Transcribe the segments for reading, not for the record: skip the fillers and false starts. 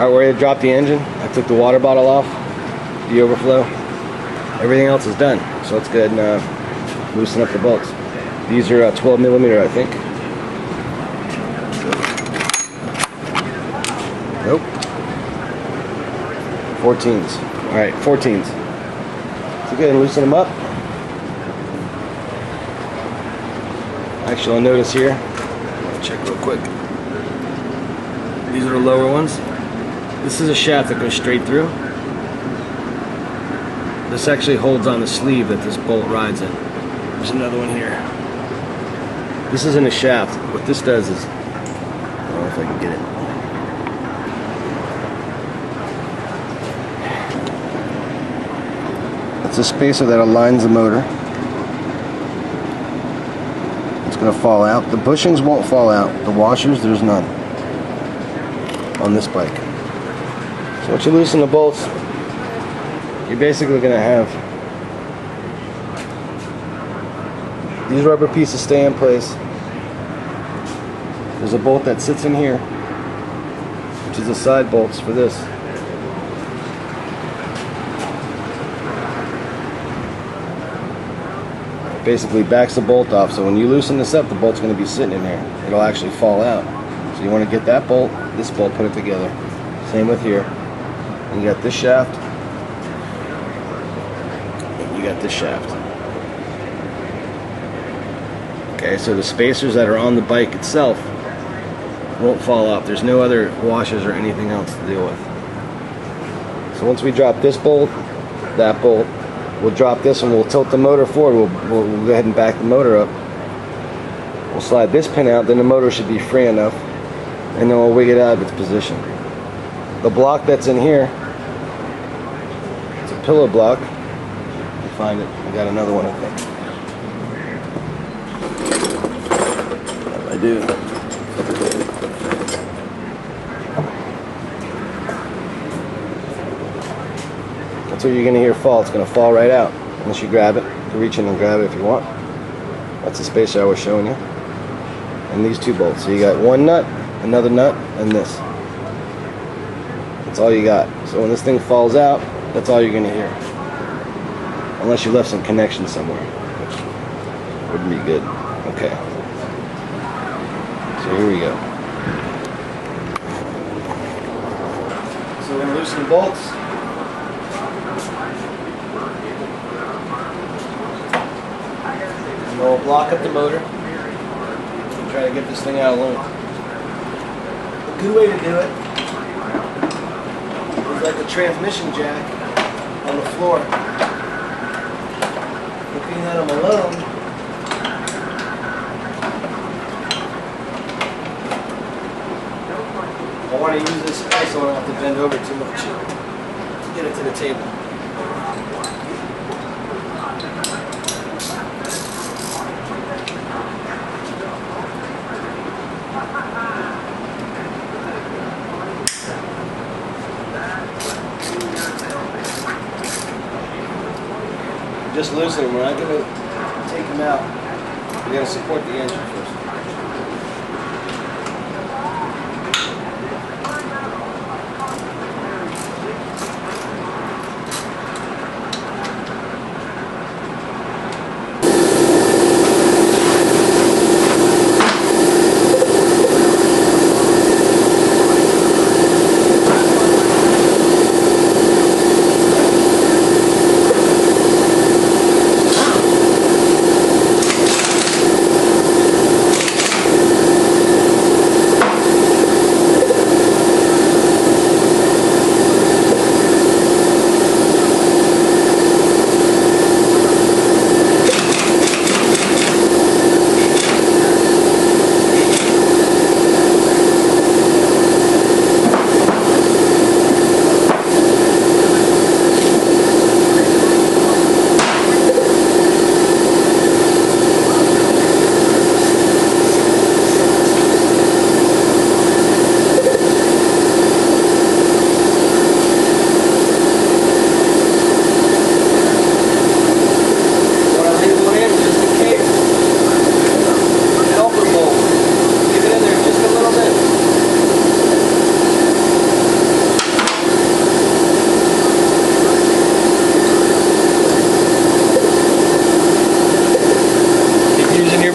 Alright, we're ready to drop the engine. I took the water bottle off, the overflow. Everything else is done. So let's go ahead and loosen up the bolts. These are 12 millimeter, I think. Nope. 14s. Alright, 14s. So go ahead and loosen them up. Actually, I'll notice here. I'll check real quick. These are the lower ones. This is a shaft that goes straight through. This actually holds on the sleeve that this bolt rides in. There's another one here. This isn't a shaft. What this does is, I don't know if I can get it. It's a spacer that aligns the motor. It's going to fall out. The bushings won't fall out. The washers, there's none on this bike. So once you loosen the bolts, you're basically going to have these rubber pieces stay in place. There's a bolt that sits in here, which is the side bolts for this. It basically backs the bolt off, so when you loosen this up, the bolt's going to be sitting in there. It'll actually fall out. So you want to get that bolt, this bolt, put it together. Same with here. And you got this shaft. And you got this shaft. Okay, so the spacers that are on the bike itself won't fall off. There's no other washers or anything else to deal with. So once we drop this bolt, that bolt, we'll drop this and we'll tilt the motor forward. We'll go ahead and back the motor up. We'll slide this pin out, then the motor should be free enough, and then we'll wig it out of its position. The block that's in here, it's a pillow block. You find it. I got another one, I think. I do. That's what you're going to hear fall. It's going to fall right out unless you grab it. You can reach in and grab it if you want. That's the spacer I was showing you. And these two bolts. So you got one nut, another nut, and this. That's all you got. So when this thing falls out, that's all you're going to hear. Unless you left some connection somewhere, which wouldn't be good. Okay. So here we go. So we're going to loosen the bolts. And we'll block up the motor. And try to get this thing out alone. A good way to do it is like a transmission jack on the floor. Looking at them alone. I want to use this space so I don't have to bend over too much to get it to the table. Just loosen them. We're not going to take them out. We're going to support the engine first.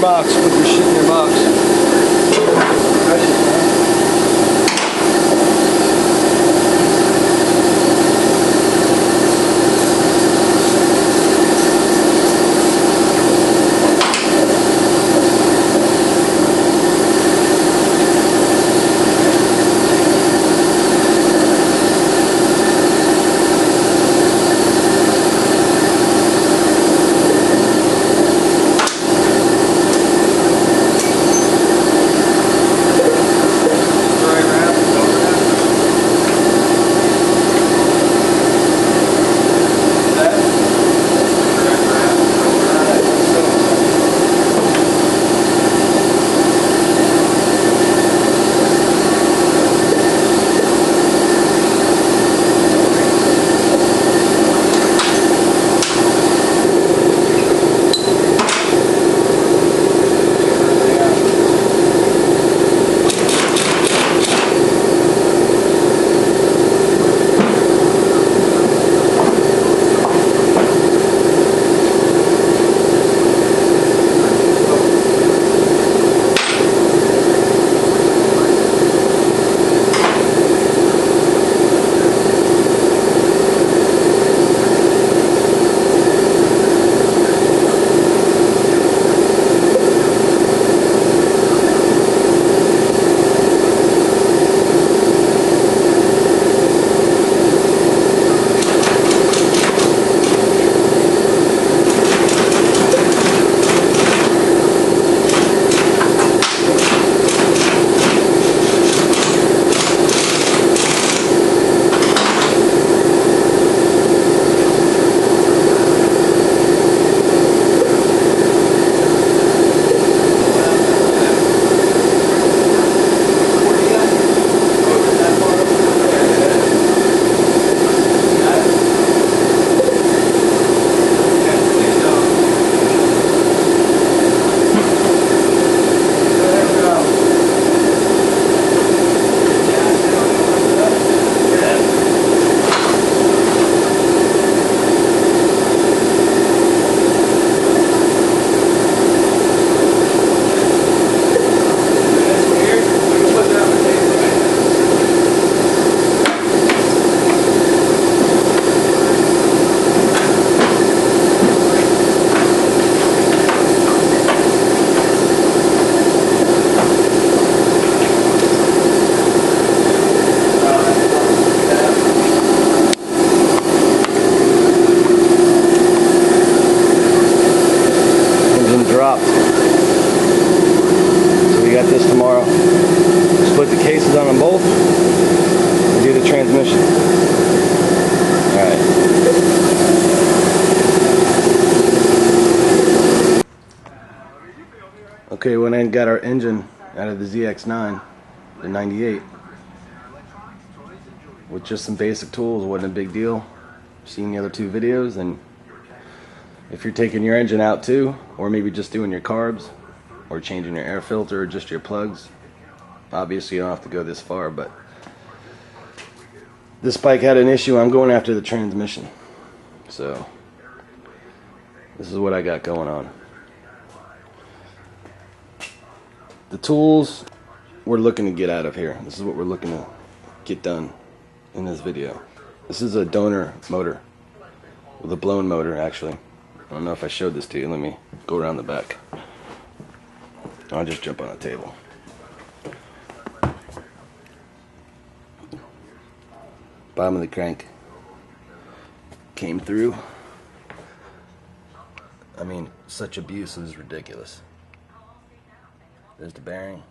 box. Put your shit in your box. Dropped. So we got this tomorrow. Split the cases on them both and do the transmission. Alright. Okay, went and got our engine out of the Zx9, the 98. With just some basic tools, wasn't a big deal. Seen the other two videos, and if you're taking your engine out too, or maybe just doing your carbs, or changing your air filter, or just your plugs, obviously you don't have to go this far, but this bike had an issue. I'm going after the transmission. So, this is what I got going on. The tools we're looking to get out of here. This is what we're looking to get done in this video. This is a donor motor, with a blown motor actually. I don't know if I showed this to you. Let me go around the back. I'll just jump on the table. Bottom of the crank came through. I mean, such abuse is ridiculous. There's the bearing.